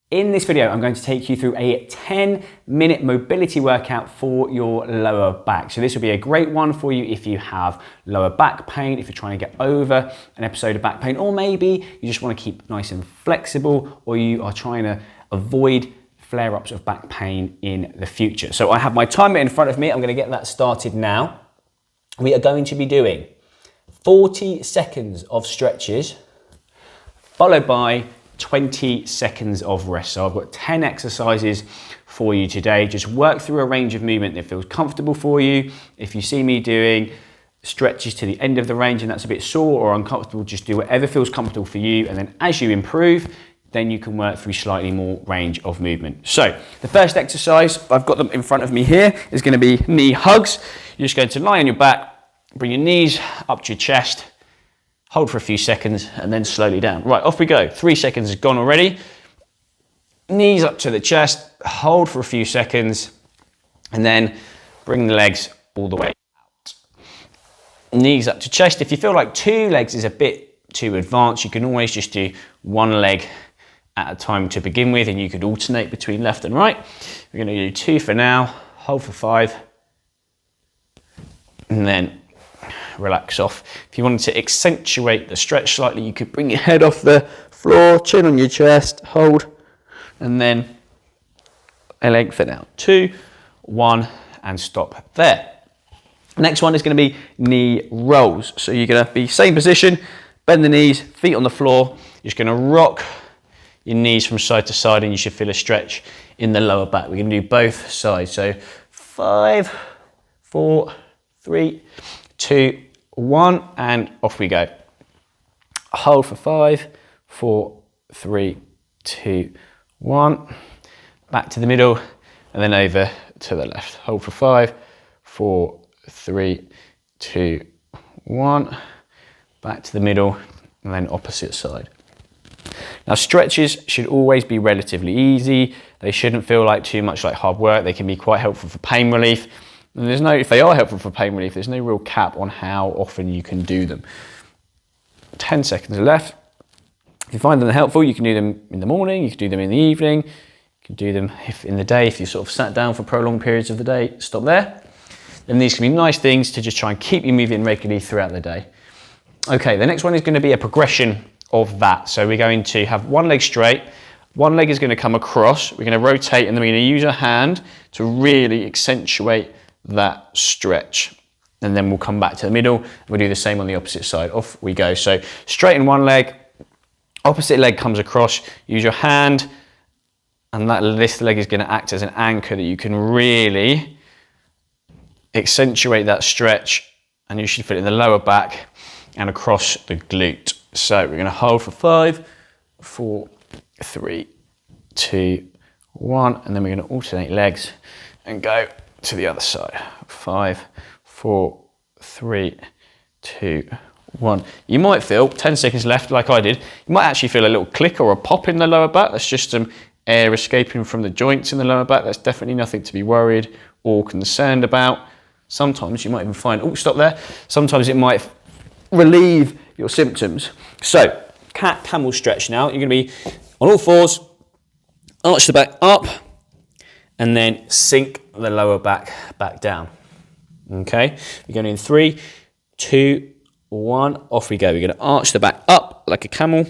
In this video, I'm going to take you through a 10-minute mobility workout for your lower back. So this will be a great one for you if you have lower back pain, if you're trying to get over an episode of back pain, or maybe you just want to keep nice and flexible, or you are trying to avoid flare-ups of back pain in the future. So I have my timer in front of me. I'm going to get that started now. We are going to be doing 40 seconds of stretches, followed by 20 seconds of rest. So I've got 10 exercises for you today. Just work through a range of movement that feels comfortable for you. If you see me doing stretches to the end of the range and that's a bit sore or uncomfortable, just do whatever feels comfortable for you. And then as you improve, then you can work through slightly more range of movement. So the first exercise, I've got them in front of me here, is going to be knee hugs. You're just going to lie on your back, bring your knees up to your chest, hold for a few seconds and then slowly down. Right, off we go. 3 seconds has gone already. Knees up to the chest, hold for a few seconds and then bring the legs all the way out. Knees up to chest. If you feel like 2 legs is a bit too advanced, you can always just do 1 leg at a time to begin with, and you could alternate between left and right. We're going to do 2 for now, hold for 5 and then relax off. If you wanted to accentuate the stretch slightly, you could bring your head off the floor, chin on your chest, hold, and then lengthen out. 2, 1, and stop there. Next one is going to be knee rolls. So you're going to be same position, bend the knees, feet on the floor. You're just going to rock your knees from side to side and you should feel a stretch in the lower back. We're going to do both sides. So 5, 4, 3, 2, 1, and off we go. Hold for 5, 4, 3, 2, 1. Back to the middle and then over to the left. Hold for 5, 4, 3, 2, 1. Back to the middle and then opposite side. Now stretches should always be relatively easy. They shouldn't feel like too much like hard work. They can be quite helpful for pain relief. And if they are helpful for pain relief, there's no real cap on how often you can do them. 10 seconds left. If you find them helpful, you can do them in the morning, you can do them in the evening, you can do them in the day. If you sort of sat down for prolonged periods of the day, stop there. Then these can be nice things to just try and keep you moving regularly throughout the day. Okay, the next one is going to be a progression of that. So we're going to have 1 leg straight, 1 leg is going to come across, we're going to rotate and then we're going to use our hand to really accentuate that stretch, and then we'll come back to the middle. We'll do the same on the opposite side. Off we go. So straighten 1 leg, opposite leg comes across, use your hand, and this leg is going to act as an anchor that you can really accentuate that stretch, and you should feel it in the lower back and across the glute. So we're going to hold for 5, 4, 3, 2, 1, and then we're going to alternate legs and go to the other side. 5, 4, 3, 2, 1. You might feel 10 seconds left like I did. You might actually feel a little click or a pop in the lower back. That's just some air escaping from the joints in the lower back. That's definitely nothing to be worried or concerned about. Sometimes you might even find, oh, stop there. Sometimes it might relieve your symptoms. So cat camel stretch now. You're going to be on all fours, arch the back up, and then sink the lower back down. Okay, we're going in 3, 2, 1, off we go. We're going to arch the back up like a camel,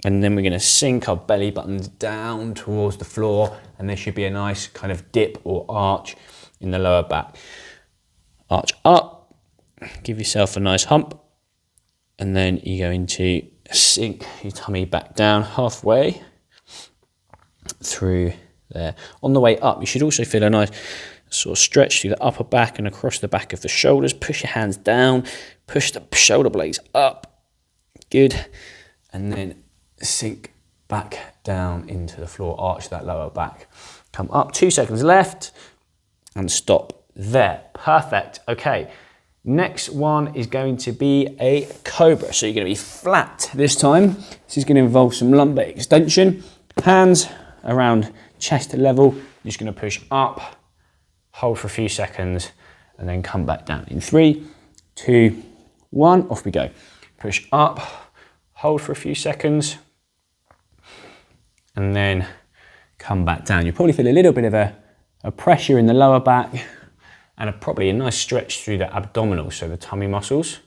and then we're going to sink our belly buttons down towards the floor, and there should be a nice kind of dip or arch in the lower back. Arch up, give yourself a nice hump, and then you're going to sink your tummy back down halfway through there. On the way up, you should also feel a nice sort of stretch through the upper back and across the back of the shoulders. Push your hands down, push the shoulder blades up. Good. And then sink back down into the floor, arch that lower back. Come up, 2 seconds left, and stop there. Perfect. Okay. Next one is going to be a cobra. So you're going to be flat this time. This is going to involve some lumbar extension. Hands around chest level. You're just going to push up, hold for a few seconds, and then come back down. In 3, 2, 1, off we go. Push up, hold for a few seconds, and then come back down. You'll probably feel a little bit of a pressure in the lower back and probably a nice stretch through the abdominal, so the tummy muscles.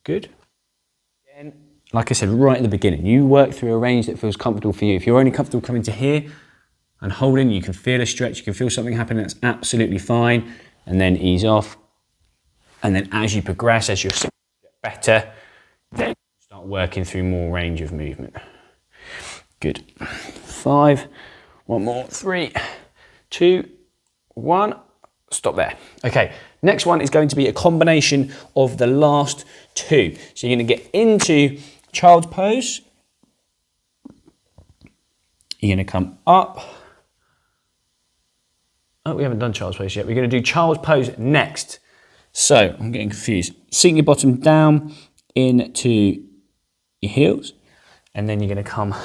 Good. And like I said right at the beginning, you work through a range that feels comfortable for you. If you're only comfortable coming to here and holding, you can feel a stretch, you can feel something happening, that's absolutely fine. And then ease off. And then as you progress, as your get better, then start working through more range of movement. Good. 5, one more, 3, 2, 1. Stop there. Okay, next one is going to be a combination of the last two. So you're going to get into child's pose. You're going to come up. Oh, we haven't done child's pose yet. We're going to do child's pose next. So I'm getting confused. Sink your bottom down into your heels, and then you're going to come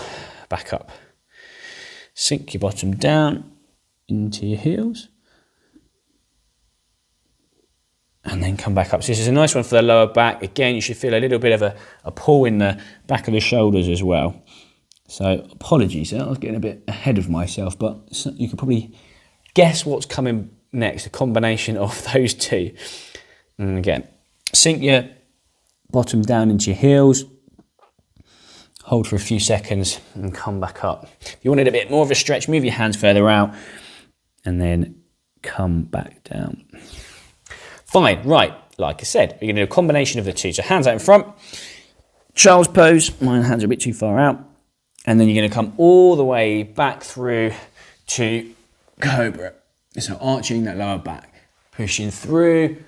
back up. Sink your bottom down into your heels, and then come back up. So this is a nice one for the lower back. Again, you should feel a little bit of a pull in the back of the shoulders as well. So apologies, I was getting a bit ahead of myself, but you could probably guess what's coming next, a combination of those two. And again, sink your bottom down into your heels, hold for a few seconds and come back up. If you wanted a bit more of a stretch, move your hands further out and then come back down. Fine, right, like I said, we're going to do a combination of the two. So hands out in front, child's pose, my hands are a bit too far out, and then you're going to come all the way back through to cobra. So arching that lower back, pushing through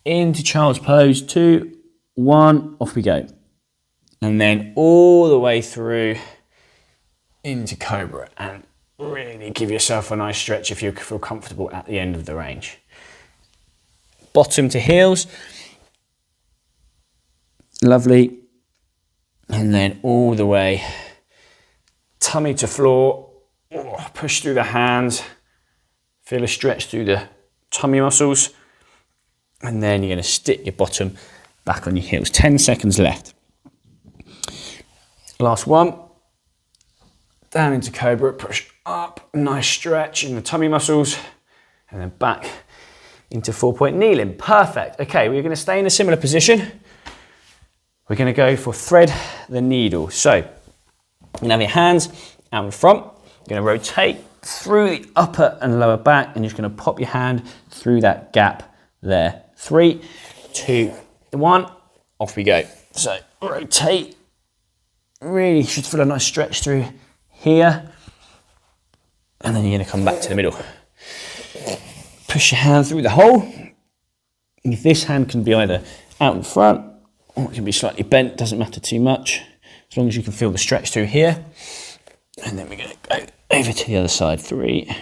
into child's pose, 2, 1, off we go. And then all the way through into cobra, and really give yourself a nice stretch if you feel comfortable at the end of the range. Bottom to heels, lovely, and then all the way, tummy to floor, push through the hands, feel a stretch through the tummy muscles, and then you're going to stick your bottom back on your heels. 10 seconds left. Last one, down into cobra, push up, nice stretch in the tummy muscles, and then back into 4-point kneeling. Perfect. Okay, we're going to stay in a similar position. We're going to go for thread the needle. So you're going to have your hands out in front. You're going to rotate through the upper and lower back, and you're just going to pop your hand through that gap there. 3, 2, 1, off we go. So rotate. Really should feel a nice stretch through here. And then you're going to come back to the middle. Push your hand through the hole. And if this hand can be either out in front or it can be slightly bent, doesn't matter too much, as long as you can feel the stretch through here. And then we're going to go over to the other side. 3,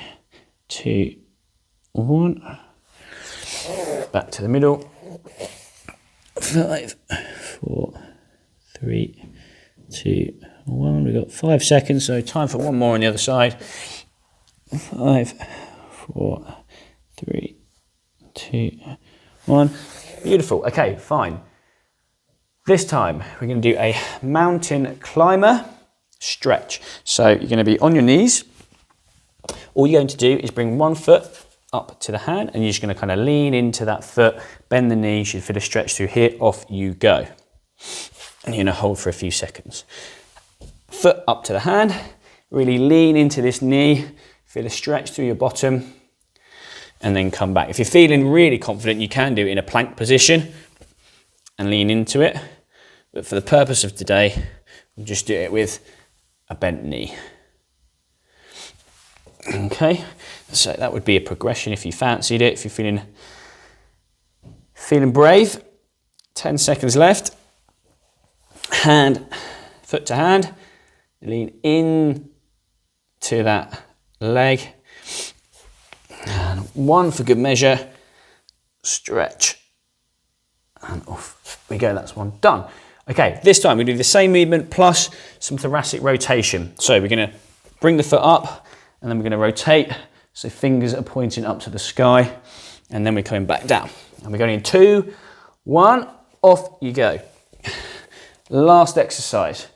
2, 1. Back to the middle. 5, 4, 3, 2, 1. We've got 5 seconds, so time for one more on the other side. 5, 4, 3, 2, 1. Beautiful. Okay, fine. This time we're going to do a mountain climber stretch. So you're going to be on your knees. All you're going to do is bring one foot up to the hand, and you're just going to kind of lean into that foot, bend the knee, you should feel a stretch through here, off you go. And you're going to hold for a few seconds. Foot up to the hand, really lean into this knee, feel a stretch through your bottom, and then come back. If you're feeling really confident, you can do it in a plank position and lean into it. But for the purpose of today, we'll just do it with a bent knee. Okay, so that would be a progression if you fancied it, if you're feeling brave. 10 seconds left. Hand, foot to hand, lean in to that leg. And 1 for good measure, stretch, and off we go. That's one done. Okay, this time we do the same movement plus some thoracic rotation. So we're going to bring the foot up, and then we're going to rotate, so fingers are pointing up to the sky, and then we're coming back down. And we're going in 2, 1, off you go. Last exercise,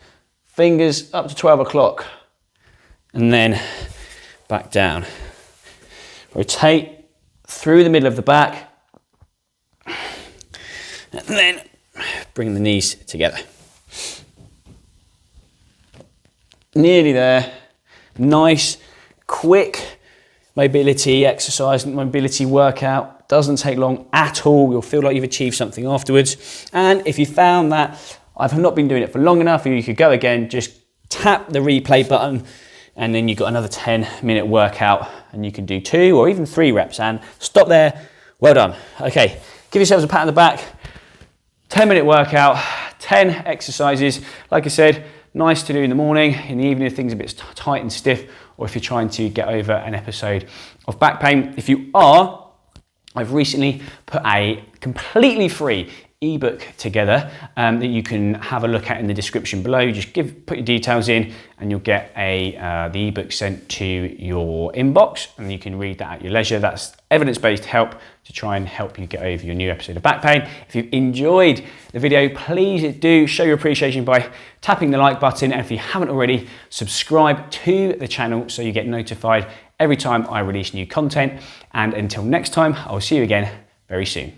fingers up to 12 o'clock. and then back down. Rotate through the middle of the back, and then bring the knees together. Nearly there. Nice, quick mobility exercise, mobility workout. Doesn't take long at all. You'll feel like you've achieved something afterwards. And if you found that I've not been doing it for long enough, or you could go again, just tap the replay button, and then you've got another 10-minute workout, and you can do 2 or even 3 reps, and stop there. Well done. Okay, give yourselves a pat on the back. 10-minute workout, 10 exercises. Like I said, nice to do in the morning. In the evening, if things are a bit tight and stiff, or if you're trying to get over an episode of back pain. If you are, I've recently put a completely free ebook together that you can have a look at in the description below. Just put your details in, and you'll get the ebook sent to your inbox, and you can read that at your leisure. That's evidence-based help to try and help you get over your new episode of back pain. If you've enjoyed the video, please do show your appreciation by tapping the like button, and if you haven't already, subscribe to the channel so you get notified every time I release new content. And until next time, I'll see you again very soon.